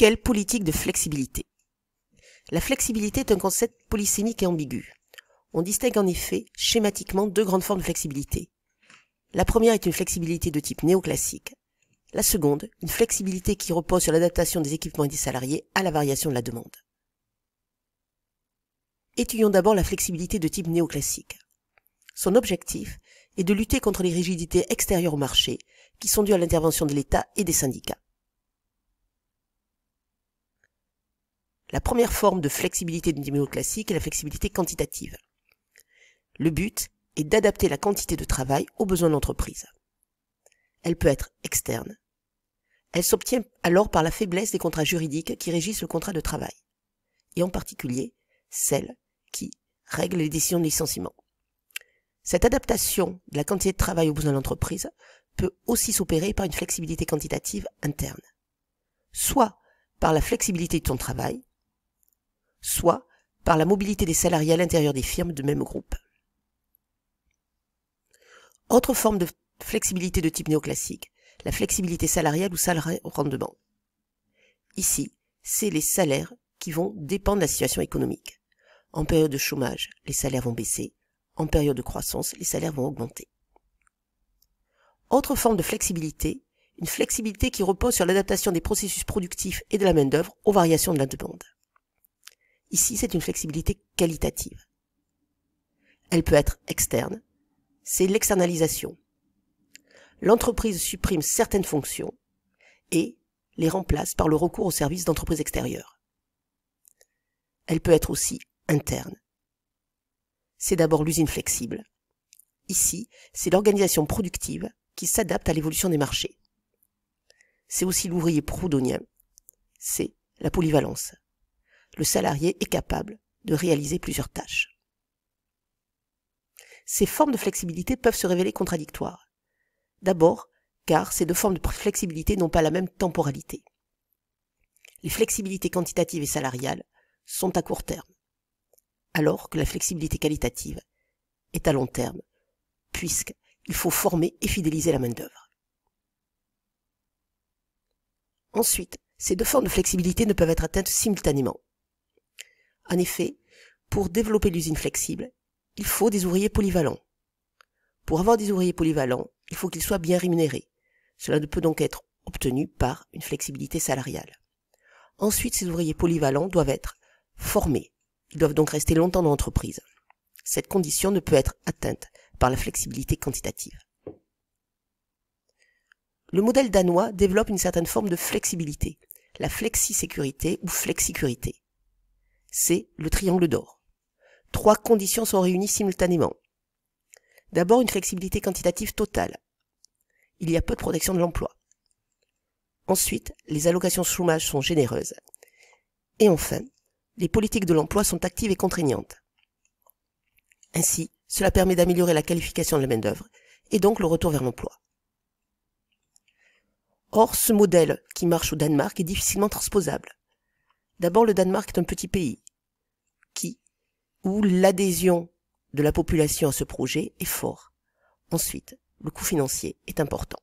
Quelle politique de flexibilité? La flexibilité est un concept polysémique et ambigu. On distingue en effet schématiquement deux grandes formes de flexibilité. La première est une flexibilité de type néoclassique. La seconde, une flexibilité qui repose sur l'adaptation des équipements et des salariés à la variation de la demande. Étudions d'abord la flexibilité de type néoclassique. Son objectif est de lutter contre les rigidités extérieures au marché qui sont dues à l'intervention de l'État et des syndicats. La première forme de flexibilité du type néoclassique est la flexibilité quantitative. Le but est d'adapter la quantité de travail aux besoins de l'entreprise. Elle peut être externe. Elle s'obtient alors par la faiblesse des contrats juridiques qui régissent le contrat de travail, et en particulier celles qui règlent les décisions de licenciement. Cette adaptation de la quantité de travail aux besoins de l'entreprise peut aussi s'opérer par une flexibilité quantitative interne, soit par la flexibilité de ton travail, soit par la mobilité des salariés à l'intérieur des firmes de même groupe. Autre forme de flexibilité de type néoclassique, la flexibilité salariale ou salarié au rendement. Ici, c'est les salaires qui vont dépendre de la situation économique. En période de chômage, les salaires vont baisser. En période de croissance, les salaires vont augmenter. Autre forme de flexibilité, une flexibilité qui repose sur l'adaptation des processus productifs et de la main-d'œuvre aux variations de la demande. Ici, c'est une flexibilité qualitative. Elle peut être externe, c'est l'externalisation. L'entreprise supprime certaines fonctions et les remplace par le recours aux services d'entreprises extérieures. Elle peut être aussi interne. C'est d'abord l'usine flexible. Ici, c'est l'organisation productive qui s'adapte à l'évolution des marchés. C'est aussi l'ouvrier proudhonien. C'est la polyvalence. Le salarié est capable de réaliser plusieurs tâches. Ces formes de flexibilité peuvent se révéler contradictoires. D'abord, car ces deux formes de flexibilité n'ont pas la même temporalité. Les flexibilités quantitatives et salariales sont à court terme, alors que la flexibilité qualitative est à long terme, puisqu'il faut former et fidéliser la main-d'œuvre. Ensuite, ces deux formes de flexibilité ne peuvent être atteintes simultanément. En effet, pour développer l'usine flexible, il faut des ouvriers polyvalents. Pour avoir des ouvriers polyvalents, il faut qu'ils soient bien rémunérés. Cela ne peut donc être obtenu par une flexibilité salariale. Ensuite, ces ouvriers polyvalents doivent être formés. Ils doivent donc rester longtemps dans l'entreprise. Cette condition ne peut être atteinte par la flexibilité quantitative. Le modèle danois développe une certaine forme de flexibilité, la flexi-sécurité ou flexicurité. C'est le triangle d'or. 3 conditions sont réunies simultanément. D'abord, une flexibilité quantitative totale. Il y a peu de protection de l'emploi. Ensuite, les allocations chômage sont généreuses. Et enfin, les politiques de l'emploi sont actives et contraignantes. Ainsi, cela permet d'améliorer la qualification de la main-d'œuvre et donc le retour vers l'emploi. Or, ce modèle qui marche au Danemark est difficilement transposable. D'abord, le Danemark est un petit pays où l'adhésion de la population à ce projet est fort. Ensuite, le coût financier est important.